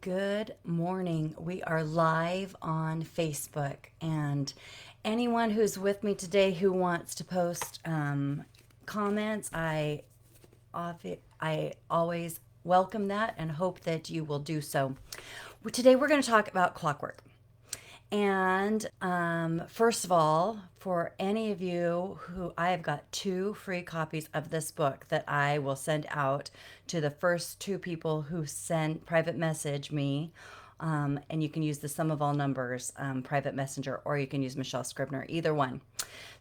Good morning. We are live on Facebook, and anyone who's with me today who wants to post comments, I always welcome that and hope that you will do so. Today we're going to talk about clockwork. And first of all, for any of you who I have got two free copies of this book that I will send out to the first two people who send private message me. And you can use the sum of all numbers private messenger, or you can use Michelle Scribner, either one.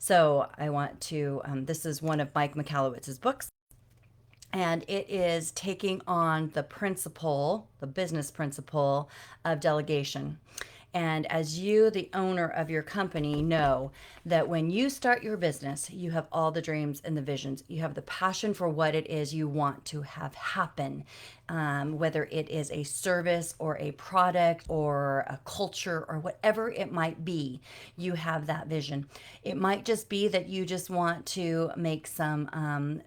So I want to, this is one of Mike Michalowicz's books. And it is taking on the principle, the business principle of delegation. And as you, the owner of your company, know that when you start your business, you have all the dreams and the visions. You have the passion for what it is you want to have happen, whether it is a service or a product or a culture or whatever it might be. You have that vision. It might just be that you just want to make some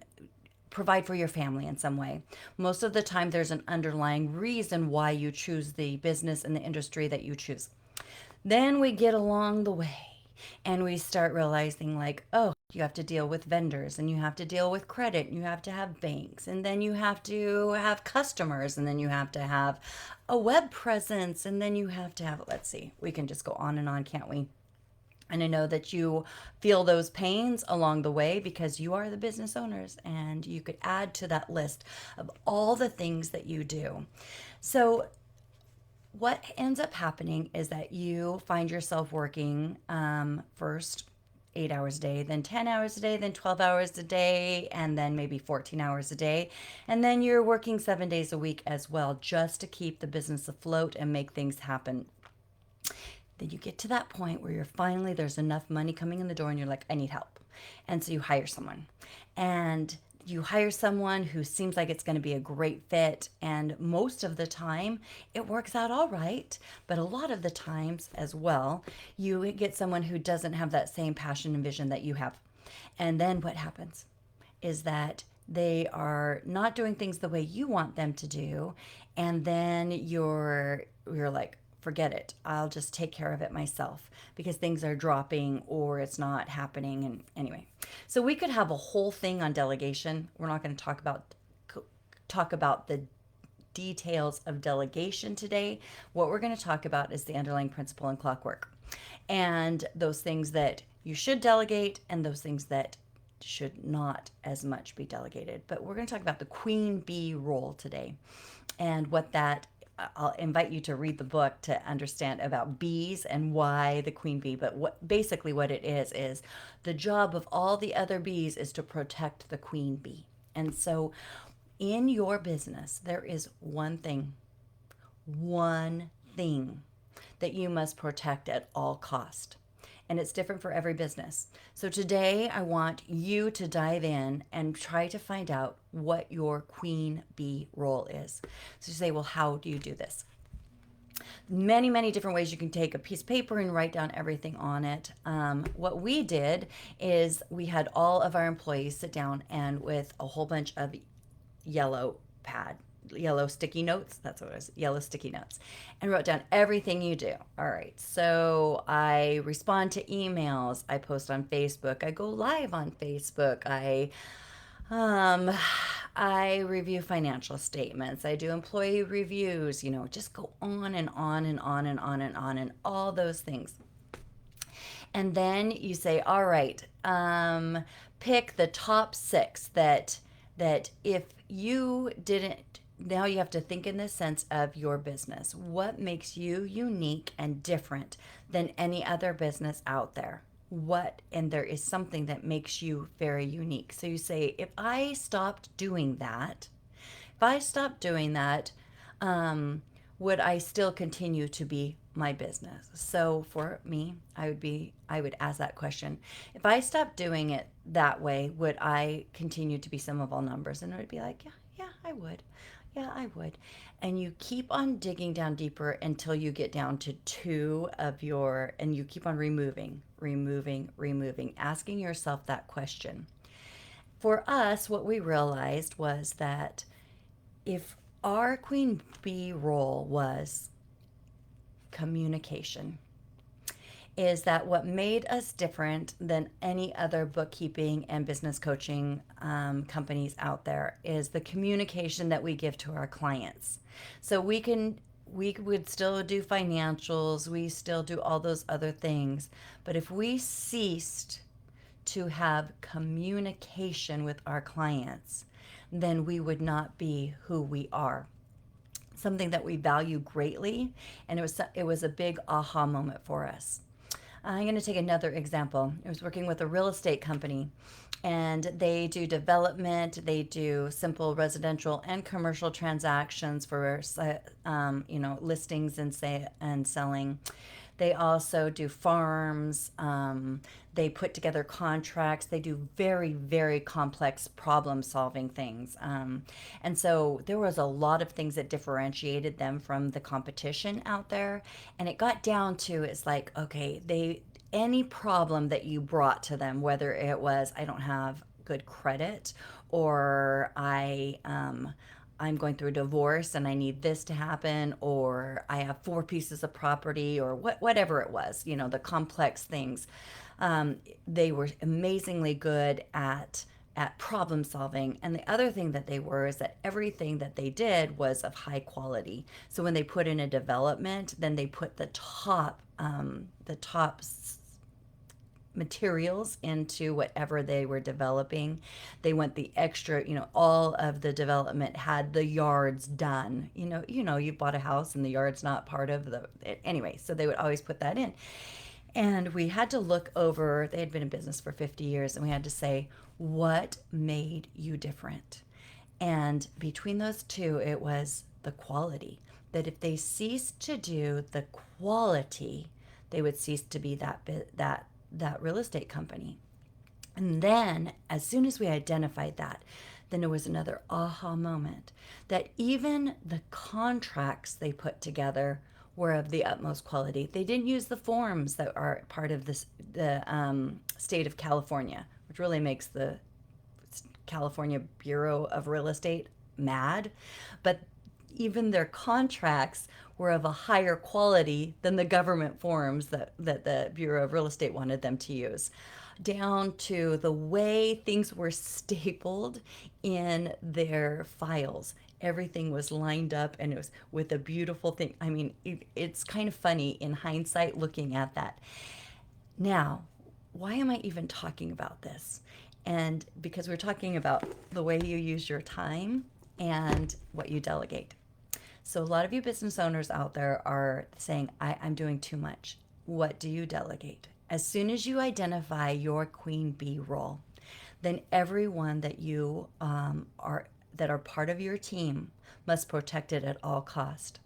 provide for your family in some way. Most of the time, there's an underlying reason why you choose the business and the industry that you choose. Then we get along the way and we start realizing, like, oh, you have to deal with vendors and you have to deal with credit and you have to have banks and then you have to have customers and then you have to have a web presence and then you have to have, let's see, we can just go on, can't we? And I know that you feel those pains along the way because you are the business owners and you could add to that list of all the things that you do. So, what ends up happening is that you find yourself working first 8 hours a day, then 10 hours a day, then 12 hours a day, and then maybe 14 hours a day. And then you're working 7 days a week as well, just to keep the business afloat and make things happen. Then you get to that point where you're finally, there's enough money coming in the door and you're like, I need help. And so you hire someone. And you hire someone who seems like it's going to be a great fit. And most of the time, it works out all right. But a lot of the times as well, you get someone who doesn't have that same passion and vision that you have. And then what happens is that they are not doing things the way you want them to do, and then you're like, forget it, I'll just take care of it myself because things are dropping or it's not happening. And anyway, so we could have a whole thing on delegation. We're not going to talk about the details of delegation today. What we're going to talk about is the underlying principle in clockwork and those things that you should delegate and those things that should not as much be delegated. But we're going to talk about the queen bee role today and what that I'll invite you to read the book to understand about bees and why the queen bee. But what it is the job of all the other bees is to protect the queen bee. And so in your business, there is one thing that you must protect at all cost. And it's different for every business. So today I want you to dive in and try to find out what your queen bee role is. So you say, well, how do you do this? Many different ways. You can take a piece of paper and write down everything on it. What we did is we had all of our employees sit down and with a whole bunch of yellow pad yellow sticky notes, that's what it was, yellow sticky notes, and wrote down everything you do. All right, so I respond to emails, I post on Facebook, I go live on Facebook, um I review financial statements, I do employee reviews, just go on and on and on and on and on and all those things. And then you say, all right, pick the top six that if you didn't, now you have to think in the sense of your business. What makes you unique and different than any other business out there? And there is something that makes you very unique. So you say, if I stopped doing that, would I still continue to be my business? So for me, I would ask that question. If I stopped doing it that way, would I continue to be sum of all numbers? And it would be like, yeah, I would. Yeah, I would. And you keep on digging down deeper until you get down to and you keep on removing, asking yourself that question. For us, what we realized was that if our queen bee role was communication. Is that what made us different than any other bookkeeping and business coaching companies out there is the communication that we give to our clients. So we would still do financials, we still do all those other things, but if we ceased to have communication with our clients, then we would not be who we are. Something that we value greatly, and it was a big aha moment for us. I'm going to take another example. I was working with a real estate company, and they do development. They do simple residential and commercial transactions for, listings and selling. They also do farms. They put together contracts. They do very, very complex problem solving things. And so there was a lot of things that differentiated them from the competition out there. And it got down to it's like, okay, any problem that you brought to them, whether it was, I don't have good credit, or I'm going through a divorce and I need this to happen, or I have 4 pieces of property, or whatever it was, the complex things. They were amazingly good at problem solving. And the other thing that they were is that everything that they did was of high quality. So when they put in a development, then they put the top materials into whatever they were developing. They went the extra, all of the development had the yards done. You bought a house and the yard's not part of anyway, so they would always put that in. And we had to look over, they had been in business for 50 years, and we had to say, what made you different? And between those two, it was the quality. That if they ceased to do the quality, they would cease to be that real estate company. And then, as soon as we identified that, then there was another aha moment that even the contracts they put together were of the utmost quality. They didn't use the forms that are part of the state of California, which really makes the California Bureau of Real Estate mad. But even their contracts were of a higher quality than the government forms that the Bureau of Real Estate wanted them to use, down to the way things were stapled in their files. Everything was lined up, and it was with a beautiful thing. I mean, it's kind of funny in hindsight looking at that. Now, why am I even talking about this? And because we're talking about the way you use your time and what you delegate. So a lot of you business owners out there are saying, I'm doing too much. What do you delegate? As soon as you identify your queen bee role, then everyone that you that are part of your team must protect it at all cost.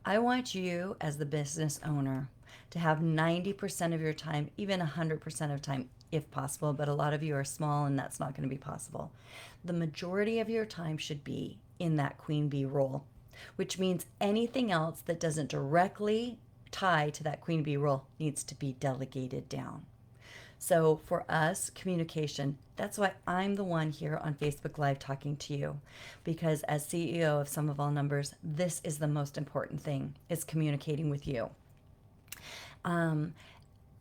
I want you as the business owner to have 90% of your time, even 100% of time if possible, but a lot of you are small and that's not going to be possible. The majority of your time should be in that queen bee role, which means anything else that doesn't directly tie to that queen bee role needs to be delegated down. So for us, communication, that's why I'm the one here on Facebook Live talking to you, because as CEO of Sum of All Numbers, this is the most important thing, is communicating with you.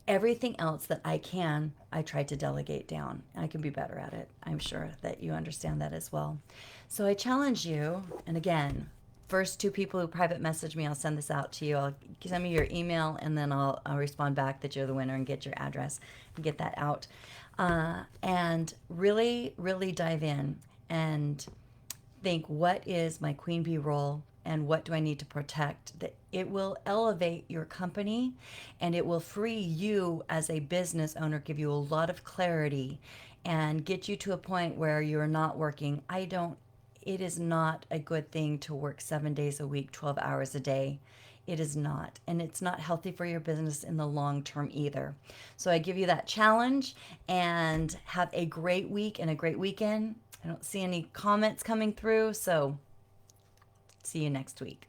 Everything else that I try to delegate down. I can be better at it. I'm sure that you understand that as well. So I challenge you, and again, first 2 people who private message me, I'll send this out to you. I'll send me your email, and then I'll respond back that you're the winner and get your address and get that out. And really, really dive in and think, what is my queen bee role and what do I need to protect? That it will elevate your company and it will free you as a business owner, give you a lot of clarity and get you to a point where you're not working. It is not a good thing to work 7 days a week, 12 hours a day. It is not. And it's not healthy for your business in the long term either. So I give you that challenge, and have a great week and a great weekend. I don't see any comments coming through, so see you next week.